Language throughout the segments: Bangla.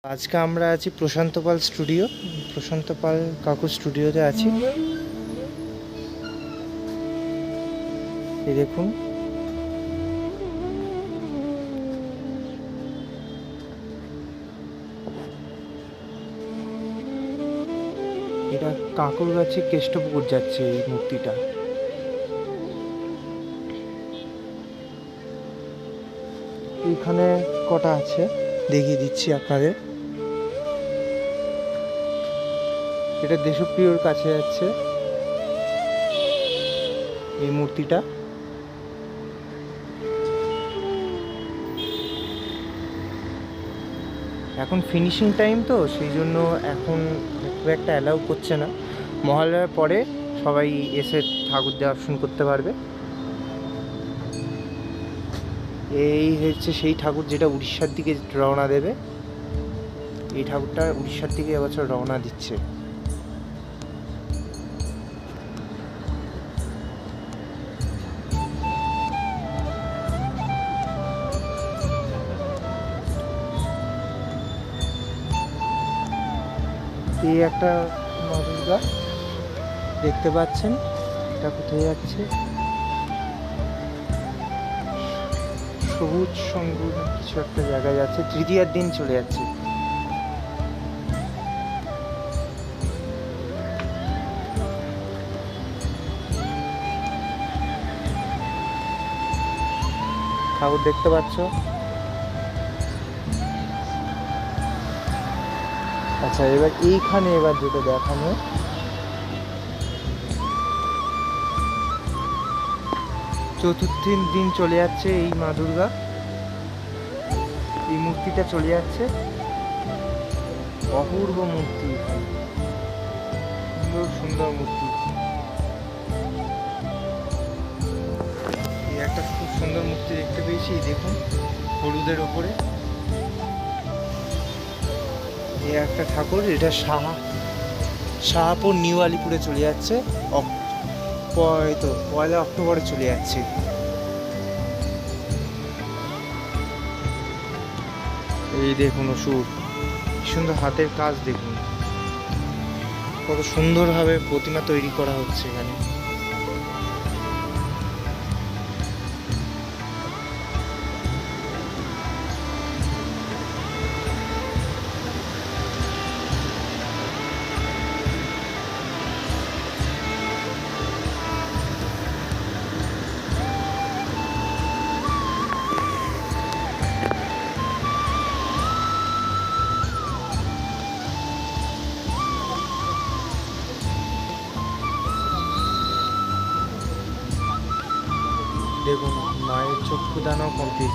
আজকে আমরা আছি প্রশান্ত পাল স্টুডিও। প্রশান্ত পাল কাকুর স্টুডিওতে আছি। এই দেখুন, এটা কাকুর কাছে কেষ্টপুকুর যাচ্ছে এই মূর্তিটা। এইখানে কটা আছে দেখিয়ে দিচ্ছি আপনাদের। এটা দেশপ্রিয়র কাছে যাচ্ছে এই মূর্তিটা। এখন ফিনিশিং টাইম তো, সেই জন্য এখন খুব একটা অ্যালাউ করছে না। মহালয়ার পরে সবাই এসে ঠাকুর দর্শন করতে পারবে। এই হচ্ছে সেই ঠাকুর যেটা উড়িষ্যার দিকে রওনা দেবে। এই ঠাকুরটা উড়িষ্যার দিকে এবছর রওনা দিচ্ছে। এই একটা মা দুর্গা দেখতে পাচ্ছেন, এটা কোথায় যাচ্ছে? সবুজ সঙ্গুর কিছু একটা জায়গায় যাচ্ছে, তৃতীয়ার দিন চলে যাচ্ছে। ঠাকুর দেখতে পাচ্ছ? আচ্ছা, এবার এইখানে যেটা দেখানো, চতুর্থ দিন চলে যাচ্ছে এই মা দুর্গা। এই মূর্তিটা চলে যাচ্ছে, অপূর্ব মূর্তি, সুন্দর সুন্দর মূর্তি। এই একটা খুব সুন্দর মূর্তি দেখতে পেয়েছি, দেখুন হলুদের ওপরে। এই একটা ঠাকুর, এটা শাহাপুর নিউ আলিপুরে চলে যাচ্ছে, পয়লা অক্টোবরে চলে যাচ্ছে। এই দেখুন অসুর, সুন্দর হাতের কাজ, দেখুন কত সুন্দরভাবে প্রতিমা তৈরি করা হচ্ছে এখানে। দেখুন মায়ের চক্ষুদানও কমপ্লিট।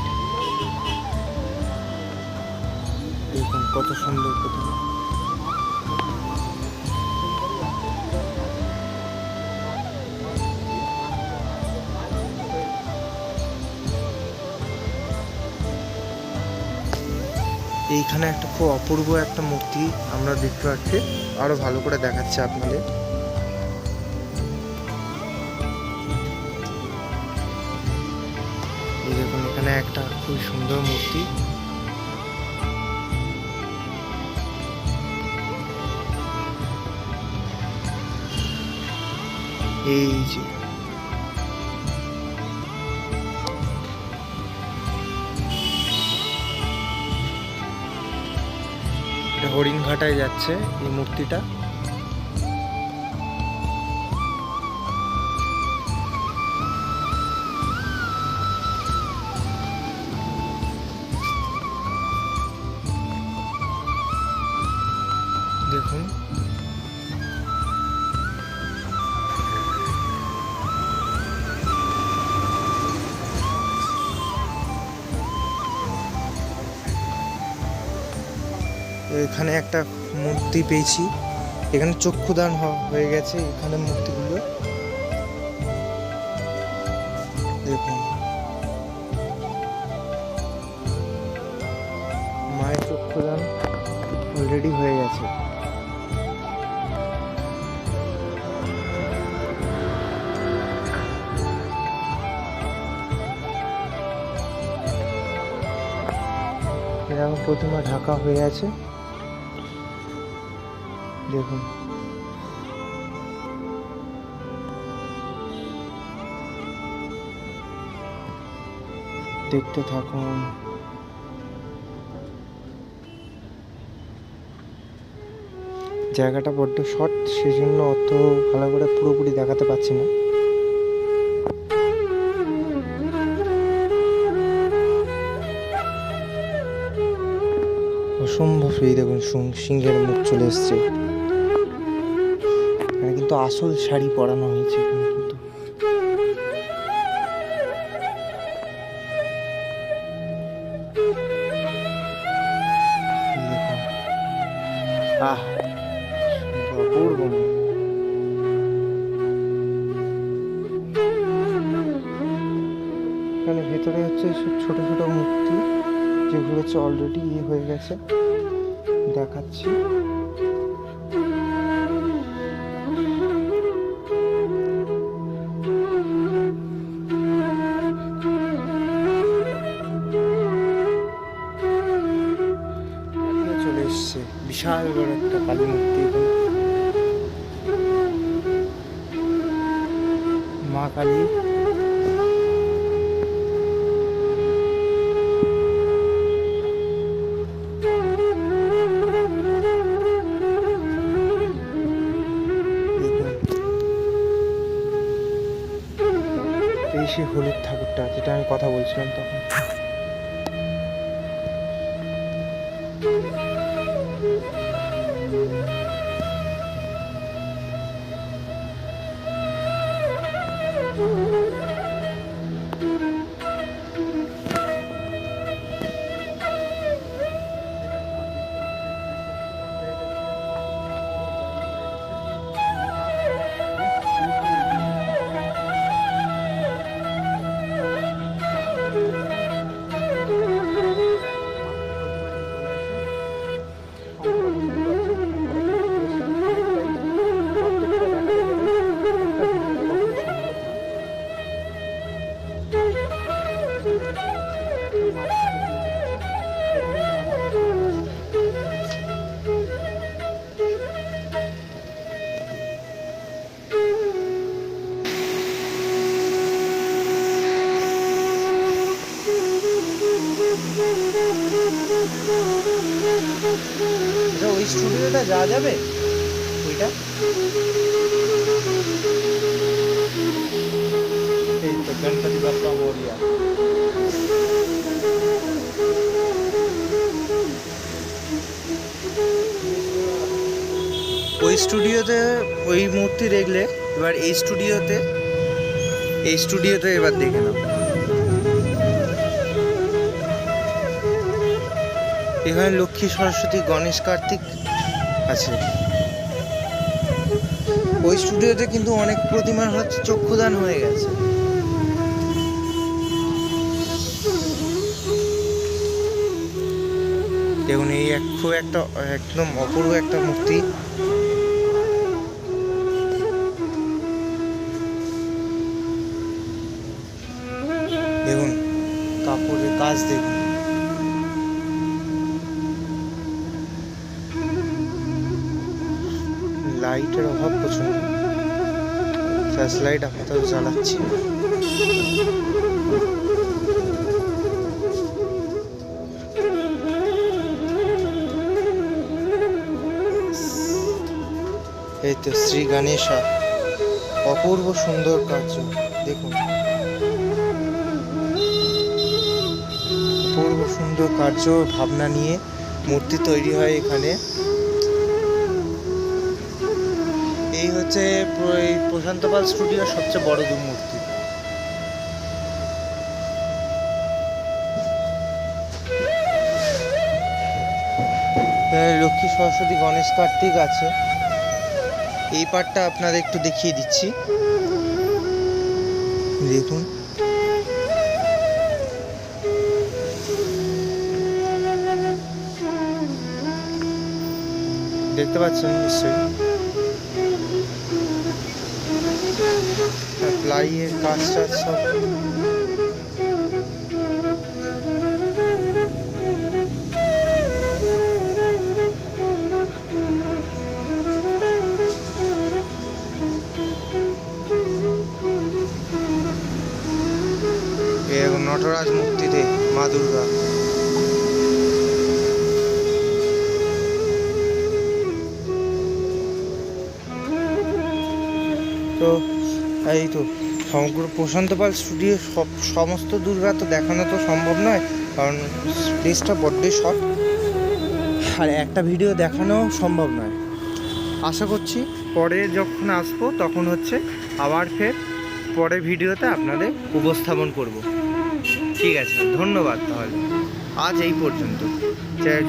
দেখুন কত সুন্দর প্রতিমা। এইখানে একটা খুব অপূর্ব একটা মূর্তি আমরা দেখতে পাচ্ছি, আরো ভালো করে দেখাচ্ছে আপনাদের। এই দেখুন এখানে একটা খুব সুন্দর মূর্তি। এই যে এটা হরিণঘাটায় যাচ্ছে এই মূর্তিটা। দেখুন এখানে একটা মূর্তি পেয়েছি, এখানে চক্ষুদান হয়ে গেছে এখানে মূর্তিগুলো। দেখুন মায়ের চক্ষুদান অলরেডি হয়ে গেছে। এরকম প্রতিমা ঢাকা হয়ে আছে। দেখুন দেখতে থাকুন। জায়গাটা বড্ড শর্ট, সেজন্য অত ভালো করে পুরোপুরি দেখাতে পারছি না। অসম্ভব, এই দেখুন সিংহের মুখ চলে এসছে। এখানে কিন্তু আসল শাড়ি পরানো হয়েছে এখানে কিন্তু। আহ অপূর্ব। এখানে ভেতরে হচ্ছে সব ছোট ছোট মূর্তি, যেগুলো হচ্ছে অলরেডি হয়ে গেছে, দেখাচ্ছি। চলে এসছে বিশাল বড় একটা কালী মূর্তি, মা কালী। এই সে হলুদ ঠাকুরটা, যেটা আমি কথা বলছিলাম তখন। ওই স্টুডিওটা যাওয়া যাবে ওইটা? এই তো গণপতি বাপ্পা মোরিয়া। ওই স্টুডিওতে ওই মূর্তি দেখলে, এবার এই স্টুডিওতে এবার দেখে নাও। এখানে লক্ষ্মী, সরস্বতী, গণেশ, কার্তিক আছে। ওই স্টুডিওতে কিন্তু অনেক প্রতিমার হচ্ছে চক্ষুদান হয়ে গেছে। দেখুন এই খুব একটা একদম অপূর্ব একটা মূর্তি। দেখুন কাপড়ের কাজ, দেখুন লাইটের অভাব প্রচুর, ফ্ল্যাশ লাইট আপাতত জ্বালাচ্ছি। এই তো শ্রী গণেশা, অপূর্ব সুন্দর কার্য। দেখুন অপূর্ব সুন্দর কার্য ভাবনা নিয়ে মূর্তি তৈরি হয় এখানে। এই হচ্ছে প্রশান্ত পাল স্টুডিওর সবচেয়ে বড় মূর্তি। লক্ষ্মী, সরস্বতী, গণেশ, কার্তিক আছে। এই পার্টটা আপনাদের একটু দেখিয়ে দিচ্ছি, দেখুন। দেখতে পাচ্ছেন নিশ্চয়ই প্লাইয়ের কাজ টাজ সব। মূর্তিতে মা দুর্গা। তো এই তো সমগ্র প্রশান্ত পাল স্টুডিও সমস্ত দুর্গা তো দেখানো তো সম্ভব নয়, কারণ প্লেসটা বড্ডই শর্ট, আর একটা ভিডিও দেখানো সম্ভব নয়। আশা করছি পরে যখন আসবো তখন হচ্ছে আবার ফের পরের ভিডিওতে আপনাদের উপস্থাপন করব। ঠিক আছে, ধন্যবাদ। তাহলে আজ এই পর্যন্ত।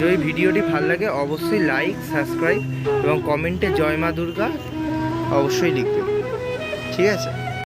যদি ভিডিওটি ভালো লাগে অবশ্যই লাইক, সাবস্ক্রাইব এবং কমেন্টে জয় মা দুর্গা অবশ্যই লিখবেন। ঠিক আছে।